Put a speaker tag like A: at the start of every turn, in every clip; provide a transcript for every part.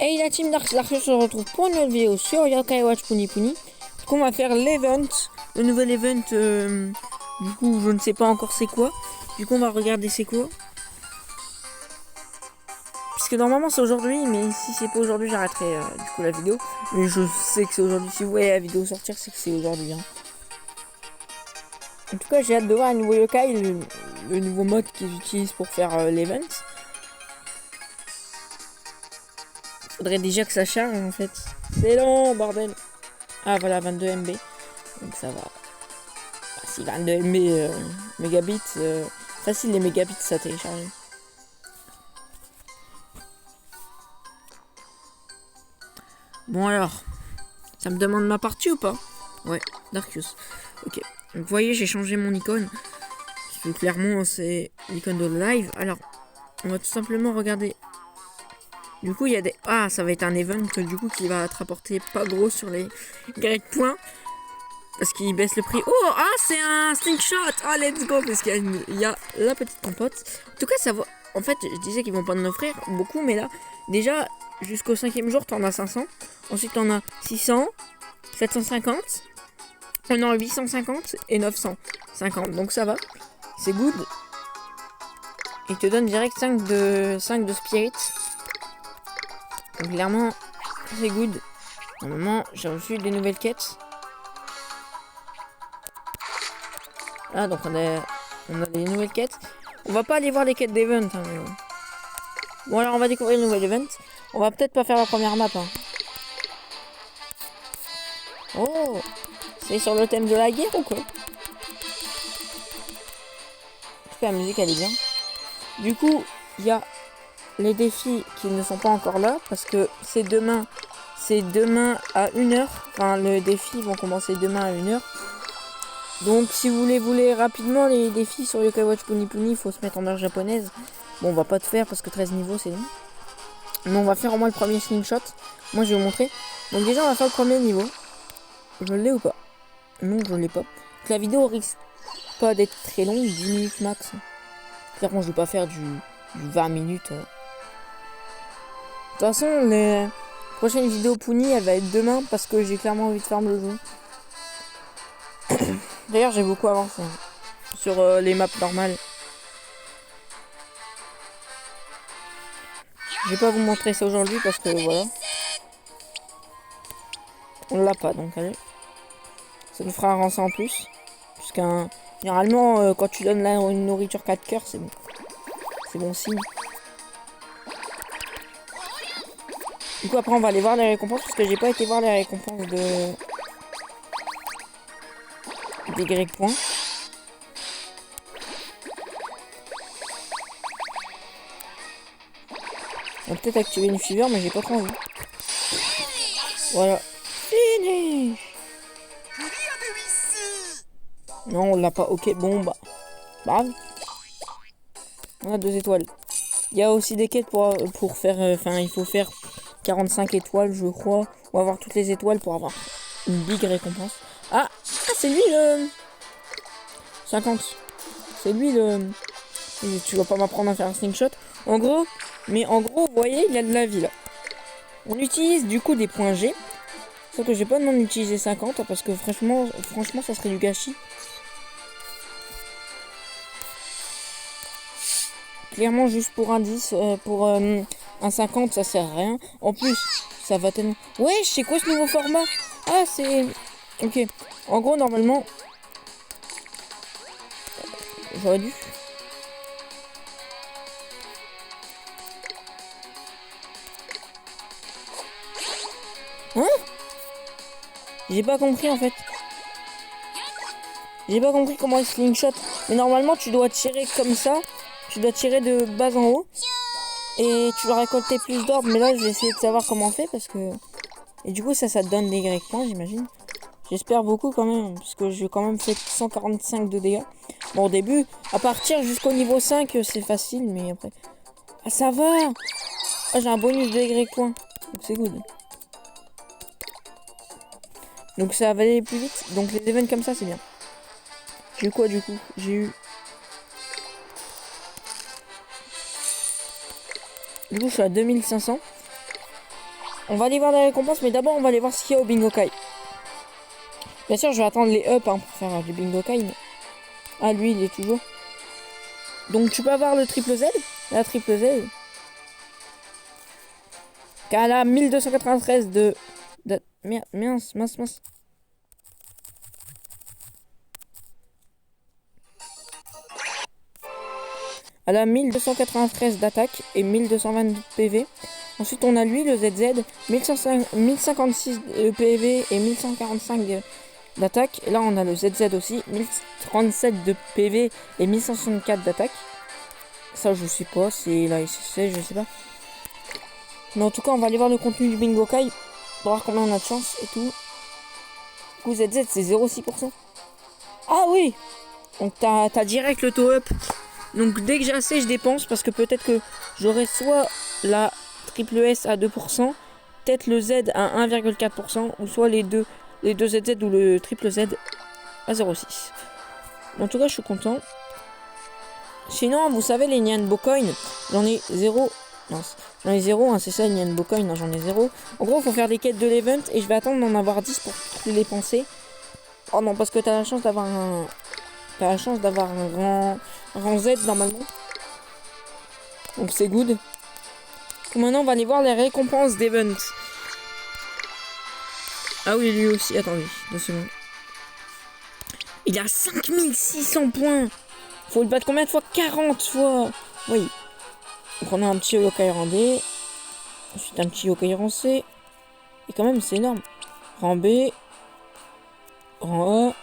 A: Hey la team Dark se retrouve pour une nouvelle vidéo sur Yokai Watch Puni Puni. Du coup on va faire l'event, le nouvel event, du coup je ne sais pas encore c'est quoi. Du coup on va regarder c'est quoi. Puisque normalement c'est aujourd'hui, mais si c'est pas aujourd'hui j'arrêterai du coup la vidéo. Mais je sais que c'est aujourd'hui, si vous voyez la vidéo sortir c'est que c'est aujourd'hui. Hein. En tout cas j'ai hâte de voir un nouveau Yokai, le nouveau mode qu'ils utilisent pour faire l'event. Faudrait déjà que ça charge en fait. C'est long bordel. Ah voilà 22 MB. Donc ça va. Ah, si 22 MB mégabits, facile les mégabits ça télécharger. Bon alors, ça me demande ma partie ou pas? Ouais, Darkus. Ok. Donc vous voyez j'ai changé mon icône. Parce que clairement c'est l'icône de live. Alors, on va tout simplement regarder. Du coup il y a des... Ah ça va être un event du coup qui va te rapporter pas gros sur les Y points. Parce qu'il baisse le prix. Oh, ah, c'est un slingshot. Ah, let's go. Parce qu'il y a la petite compote. En tout cas, ça va. En fait, je disais qu'ils vont pas en offrir beaucoup, mais là, déjà, jusqu'au 5e jour, t'en as 500. Ensuite, t'en as 600, 750. On en a 850 et 950. Donc, ça va. C'est good. Il te donne direct 5 de spirit. Donc, clairement, c'est good. Normalement, j'ai reçu des nouvelles quêtes. Ah donc on a des nouvelles quêtes. On va pas aller voir les quêtes d'event. Hein, mais bon. Bon alors on va découvrir le nouvel event. On va peut-être pas faire la première map. Hein. Oh, c'est sur le thème de la guerre ou quoi? En tout cas la musique elle est bien. Du coup il y a les défis qui ne sont pas encore là. Parce que c'est demain. C'est demain à 1h. Enfin les défis vont commencer demain à 1h. Donc si vous voulez rapidement les défis sur Yokai Watch Puni Puni, il faut se mettre en heure japonaise. Bon on va pas tout faire parce que 13 niveaux c'est long. Mais on va faire au moins le premier slingshot. Moi je vais vous montrer. Donc déjà on va faire le premier niveau. Je l'ai ou pas? Non je l'ai pas. Donc, la vidéo risque pas d'être très longue, 10 minutes max. Clairement je vais pas faire du 20 minutes. De toute façon les prochaines vidéos Puni elle va être demain parce que j'ai clairement envie de faire le jeu. D'ailleurs j'ai beaucoup avancé sur les maps normales. Je vais pas vous montrer ça aujourd'hui parce que voilà. On l'a pas donc allez. Ça nous fera avancer en plus. Puisqu'un. Généralement quand tu donnes là une nourriture 4 cœurs c'est bon. C'est bon signe. Du coup après on va aller voir les récompenses parce que j'ai pas été voir les récompenses de. Des grecs points. On va peut-être activer une fever mais j'ai pas trop envie. Voilà. Finish. Non on l'a pas. Ok bon bah. Brave. On a 2 étoiles. Il y a aussi des quêtes pour faire. Enfin il faut faire 45 étoiles je crois. Ou avoir toutes les étoiles pour avoir une big récompense. Ah c'est lui le. 50. C'est lui le. Tu vas pas m'apprendre à faire un slingshot. En gros, vous voyez, il y a de la vie là. On utilise du coup des points G. Sauf que j'ai pas demandé d'utiliser 50 parce que franchement ça serait du gâchis. Clairement juste pour un 10, pour un 50 ça sert à rien. En plus, ça va tellement... Ouais, c'est quoi ce nouveau format? Ah c'est... Ok. En gros normalement... J'aurais dû... Hein? J'ai pas compris en fait. J'ai pas compris comment il slingshot. Mais normalement tu dois tirer comme ça. Tu dois tirer de bas en haut. Et tu dois récolter plus d'or. Mais là je vais essayer de savoir comment on fait parce que... Et du coup ça te donne des Y points j'imagine. J'espère beaucoup quand même. Parce que j'ai quand même fait 145 de dégâts. Bon au début, à partir jusqu'au niveau 5 c'est facile. Mais après... Ah ça va. Ah j'ai un bonus de Y points. Donc c'est good. Donc ça va aller plus vite. Donc les events comme ça c'est bien. J'ai eu quoi du coup? J'ai eu... Du coup je suis à 2500. On va aller voir les récompenses, mais d'abord on va aller voir ce qu'il y a au Bingo Kai. Bien sûr, je vais attendre les up hein, pour faire du Bingo Kai. Mais... Ah, lui, il est toujours. Donc, tu peux avoir le triple Z. La triple Z. Car elle a 1293 de... Mince. Elle a 1293 d'attaque et 1222 de PV. Ensuite, on a lui, le ZZ, 1056 de PV et 1145 d'attaque. Et là, on a le ZZ aussi, 1037 de PV et 1164 d'attaque. Ça, je sais pas, c'est la SSC, je sais pas. Mais en tout cas, on va aller voir le contenu du Bingo Kai pour voir combien on a de chance et tout. Du coup, ZZ, c'est 0,6%. Ah oui! Donc, t'as direct le taux up. Donc, dès que j'ai assez, je dépense parce que peut-être que j'aurai soit la triple S à 2%, peut-être le Z à 1,4%, ou soit les deux ZZ ou le triple Z à 0,6. En tout cas, je suis content. Sinon, vous savez, les Nyanbo Coin, j'en ai 0. Non, j'en ai 0, hein, c'est ça, les Nyanbo Coin, hein, j'en ai 0. En gros, il faut faire des quêtes de l'event et je vais attendre d'en avoir 10 pour les dépenser. Oh non, parce que t'as la chance d'avoir un... T'as la chance d'avoir un rang Z normalement. Donc c'est good. Maintenant, on va aller voir les récompenses d'event. Ah oui, lui aussi. Attendez, 2 secondes. Il a 5600 points. Faut le battre combien de fois? 40 fois. Oui. Donc on a un petit yokai rang D. Ensuite un petit yokai rang C. Et quand même, c'est énorme. Rang B. Rang A.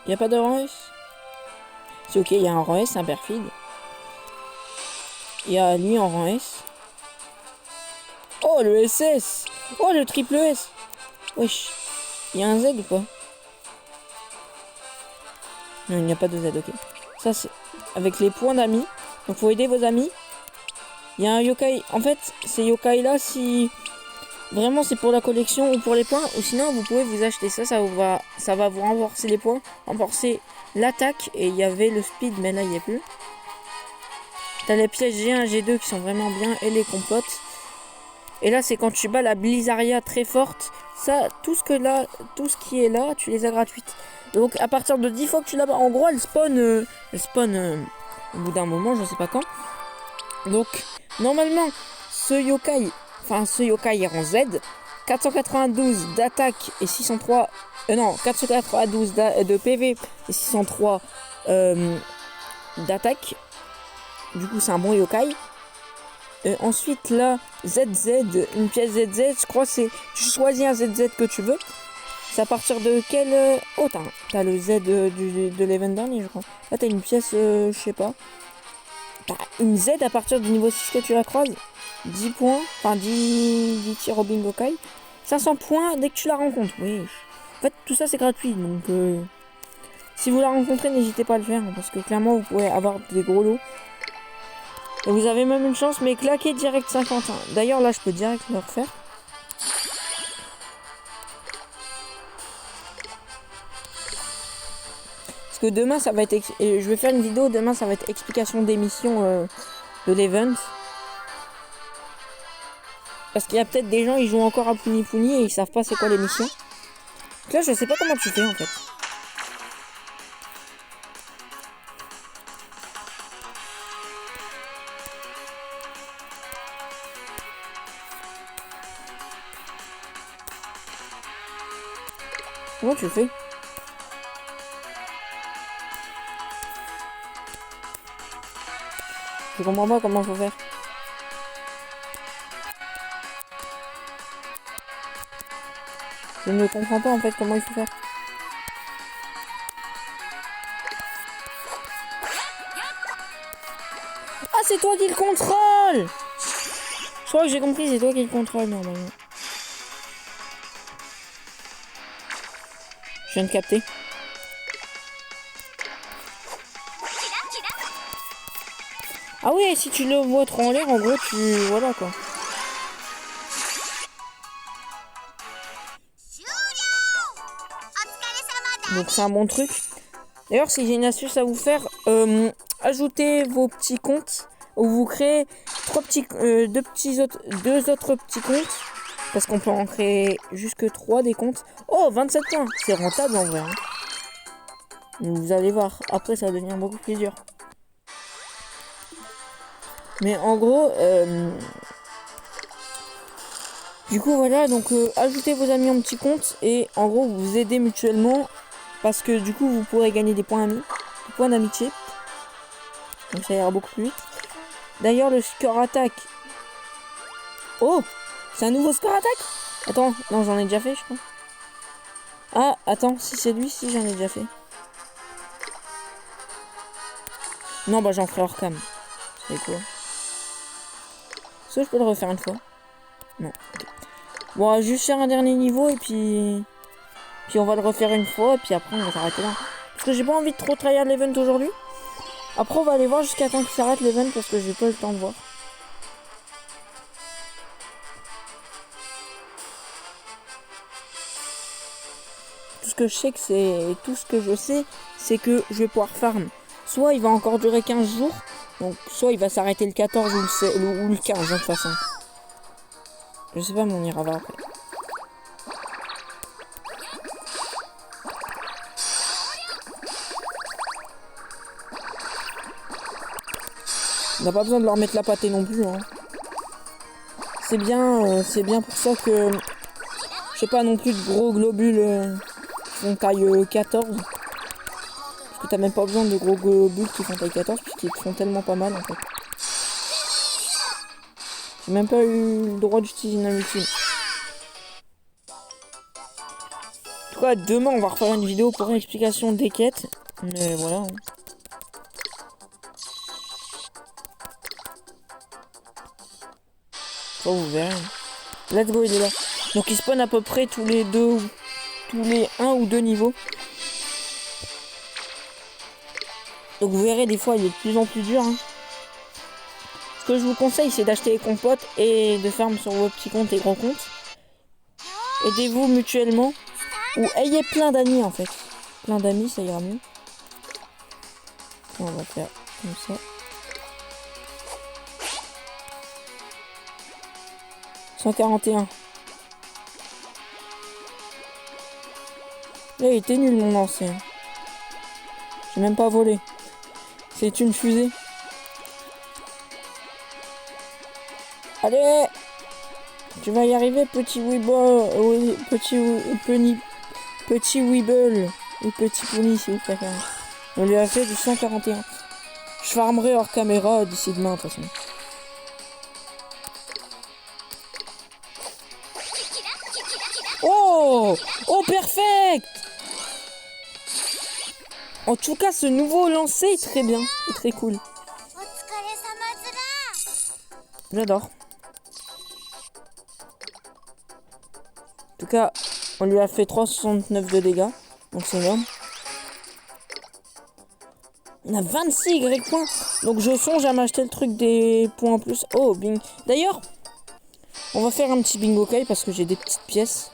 A: Il n'y a pas de rang S? C'est ok, il y a un rang S, un perfide. Il y a lui en rang S. Oh, le SS! Oh, le triple S! Wesh. Il y a un Z ou quoi? Non, il n'y a pas de Z, ok. Ça, c'est avec les points d'amis. Donc, faut aider vos amis. Il y a un yokai. En fait, ces yokai là, si vraiment c'est pour la collection ou pour les points, ou sinon vous pouvez vous acheter ça. Ça va vous renforcer les points, renforcer l'attaque. Et il y avait le speed, mais là il n'y a plus. T'as les pièces G1, G2 qui sont vraiment bien et les compotes. Et là, c'est quand tu bats la Blizzaria très forte. Ça, tout ce qui est là, tu les as gratuites. Donc, à partir de 10 fois que tu la bats, en gros, elle spawn au bout d'un moment, je sais pas quand. Donc, normalement, ce yokai est en Z. 492 d'attaque et 603... non, 492 de PV et 603 d'attaque. Du coup, c'est un bon yokai. Ensuite, là, ZZ, une pièce ZZ, je crois que c'est... Tu choisis un ZZ que tu veux. C'est à partir de quel... Oh, t'as le Z de l'event dernier, je crois. Là, t'as une pièce, je sais pas. T'as une Z à partir du niveau 6 que tu la croises. 10 points, enfin 10 tirs au Bingo Kai. 500 points dès que tu la rencontres. Oui. En fait, tout ça, c'est gratuit. Donc, si vous la rencontrez, n'hésitez pas à le faire. Parce que clairement, vous pouvez avoir des gros lots. Et vous avez même une chance, mais claquez direct 50. Hein. D'ailleurs, là, je peux direct le refaire. Parce que demain, ça va être... Et je vais faire une vidéo, demain, ça va être explication des missions de l'event. Parce qu'il y a peut-être des gens, ils jouent encore à Puni Puni et ils savent pas c'est quoi les missions. Donc là, je sais pas comment tu fais, en fait. Comment tu fais? Je comprends pas comment faut faire. Je ne comprends pas en fait comment il faut faire. Ah, c'est toi qui le contrôle! Je crois que j'ai compris, c'est toi qui le contrôle normalement. Je viens de capter. Ah oui, si tu le vois trop en l'air, en gros, tu... Voilà, quoi. Donc c'est un bon truc. D'ailleurs, si j'ai une astuce à vous faire, ajoutez vos petits comptes où vous créez deux autres petits comptes. Parce qu'on peut en créer jusque 3 des comptes. Oh, 27 points. C'est rentable en vrai. Hein. Vous allez voir. Après, ça va devenir beaucoup plus dur. Mais en gros... Du coup, voilà. Donc, ajoutez vos amis en petit compte. Et en gros, vous vous aidez mutuellement. Parce que du coup, vous pourrez gagner des points amis. Des points d'amitié. Donc, ça ira beaucoup plus vite. D'ailleurs, le score attaque. Oh! C'est un nouveau score attaque? Attends, non, j'en ai déjà fait, je crois. Ah, attends, si c'est lui, si j'en ai déjà fait. Non, bah j'en ferai hors cam. C'est quoi? Ça, je peux le refaire une fois. Non, ok. Bon, on va juste faire un dernier niveau et puis... Puis on va le refaire une fois et puis après on va s'arrêter là. Parce que j'ai pas envie de trop tryhard l'event aujourd'hui. Après on va aller voir jusqu'à temps qu'il s'arrête l'event parce que j'ai pas le temps de voir. Tout ce que je sais, c'est que je vais pouvoir farm. Soit il va encore durer 15 jours, donc soit il va s'arrêter le 14 ou le 15 de toute façon. Je sais pas, mais on ira voir après. On n'a pas besoin de leur mettre la pâtée non plus. Hein. C'est bien pour ça que je sais pas non plus de gros globules qui font taille 14. Parce que t'as même pas besoin de gros globules qui font taille 14 puisqu'ils te font tellement pas mal en fait. J'ai même pas eu le droit d'utiliser une ultime. En tout cas, demain on va refaire une vidéo pour une explication des quêtes. Mais voilà. Hein. Oh, vous verrez. Let's go, il est là. Donc il spawn à peu près tous les 1 ou 2 niveaux. Donc vous verrez, des fois il est de plus en plus dur. Hein. Ce que je vous conseille, c'est d'acheter les compotes et de farm sur vos petits comptes et gros comptes. Aidez-vous mutuellement. Ou ayez plein d'amis en fait. Plein d'amis, ça ira mieux. On va faire comme ça. 141. Là, il était nul mon lancer. J'ai même pas volé. C'est une fusée. Allez! Tu vas y arriver, petit Weeble. Petit Weeble. Ou petit Pony, si vous préférez. On lui a fait du 141. Je farmerai hors caméra d'ici demain, de toute façon. Oh! Oh, perfect! En tout cas, ce nouveau lancer est très bien. Et très cool. J'adore. En tout cas, on lui a fait 369 de dégâts. Donc c'est énorme. On a 26 Y points. Donc je songe à m'acheter le truc des points en plus. Oh, bing. D'ailleurs, on va faire un petit bingo kai parce que j'ai des petites pièces.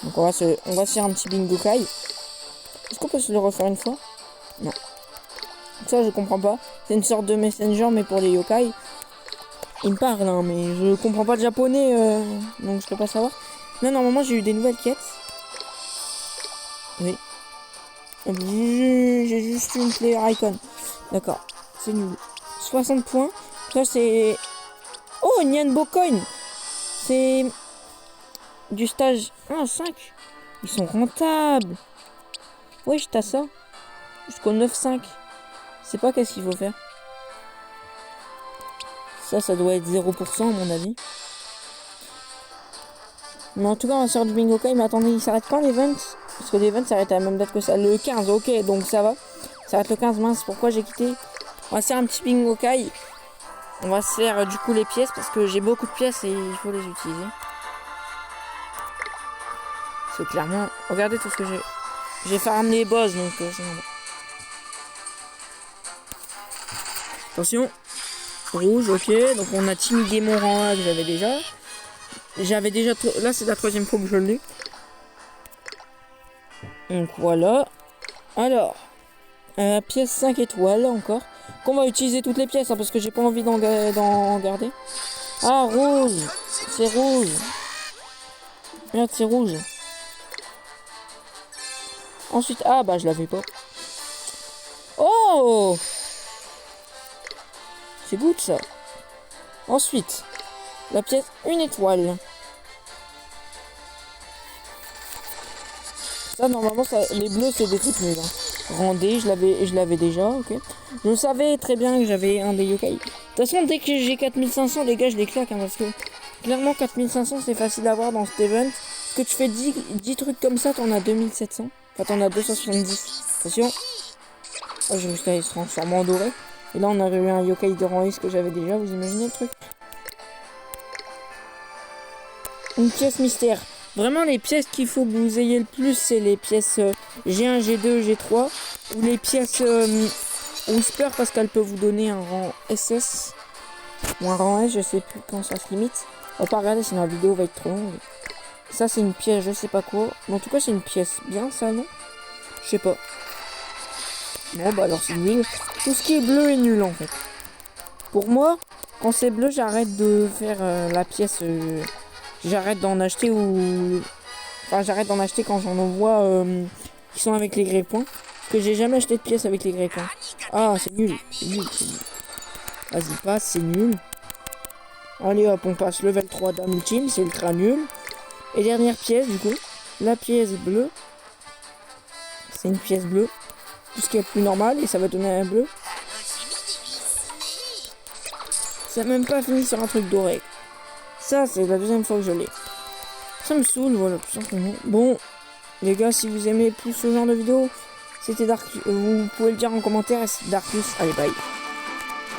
A: Donc on va se faire un petit bingo kai. Est-ce qu'on peut se le refaire une fois? Non. Ça, je comprends pas. C'est une sorte de messenger, mais pour les yokai. Il me parle, hein, mais je comprends pas le japonais, donc je peux pas savoir. Non, normalement, j'ai eu des nouvelles quêtes. Oui. J'ai juste une player icon. D'accord. C'est nul. 60 points. Ça, c'est... Oh, Nyanbo Coin. C'est... Du stage 1 à 5. Ils sont rentables. Oui, t'as ça. Jusqu'au 9,5. Je sais pas qu'est-ce qu'il faut faire. Ça doit être 0% à mon avis. Mais en tout cas, on va faire du bingo kai. Mais attendez, il s'arrête quand l'event? Parce que l'event s'arrête à la même date que ça. Le 15, ok, donc ça va. Ça s'arrête le 15, mince, pourquoi j'ai quitté? On va se faire un petit bingo kai. On va se faire du coup les pièces parce que j'ai beaucoup de pièces et il faut les utiliser. C'est clairement... Regardez tout ce que j'ai. J'ai farmé les boss, donc c'est bon. Attention. Rouge, ok. Donc on a Timmy Démon en A que j'avais déjà. Là, c'est la 3e fois que je l'ai. Donc voilà. Alors. Pièce 5 étoiles encore. qu'on va utiliser toutes les pièces, hein, parce que j'ai pas envie d'en garder. Ah, rouge. C'est rouge. Merde, c'est rouge. Ensuite, ah bah je l'avais pas. Oh, c'est good ça. Ensuite, la pièce, une étoile. Ça, normalement, ça, les bleus, c'est des trucs nuls. Hein. Rendez, je l'avais déjà, ok. Je savais très bien que j'avais un des yokai. De toute façon, dès que j'ai 4500, les gars, je les claque, hein, parce que clairement, 4500, c'est facile à voir dans cet event. Que tu fais 10 trucs comme ça, t'en as 2700. Enfin, t'en as 270. Attention. Oh, j'ai réussi à se transformer en doré. Et là, on a eu un yokai de rang S que j'avais déjà. Vous imaginez le truc? Une pièce mystère. Vraiment, les pièces qu'il faut que vous ayez le plus, c'est les pièces G1, G2, G3. Ou les pièces Whisper, parce qu'elles peuvent vous donner un rang SS. Ou un rang S, je sais plus quand ça se limite. On va pas regarder, sinon la vidéo va être trop longue. Ça, c'est une pièce, je sais pas quoi. Mais en tout cas, c'est une pièce. Bien, ça, non? Je sais pas. Bon, bah alors, c'est nul. Tout ce qui est bleu est nul, en fait. Pour moi, quand c'est bleu, j'arrête de faire la pièce... j'arrête d'en acheter ou... Enfin, j'arrête d'en acheter quand j'en vois qui sont avec les grès-points. Parce que j'ai jamais acheté de pièces avec les grès-points. Ah, c'est nul. C'est nul, c'est nul. Vas-y, passe, c'est nul. Allez, hop, on passe level 3 d'âme ultime. C'est ultra nul. Et dernière pièce, du coup. La pièce bleue. C'est une pièce bleue. Tout ce qui est plus normal. Et ça va donner un bleu. Ça n'a même pas fini sur un truc doré. Ça, c'est la deuxième fois que je l'ai. Ça me saoule, voilà, tout simplement. Bon, les gars, si vous aimez plus ce genre de vidéo, c'était Dark. Vous pouvez le dire en commentaire et c'est Darkus. Allez, bye.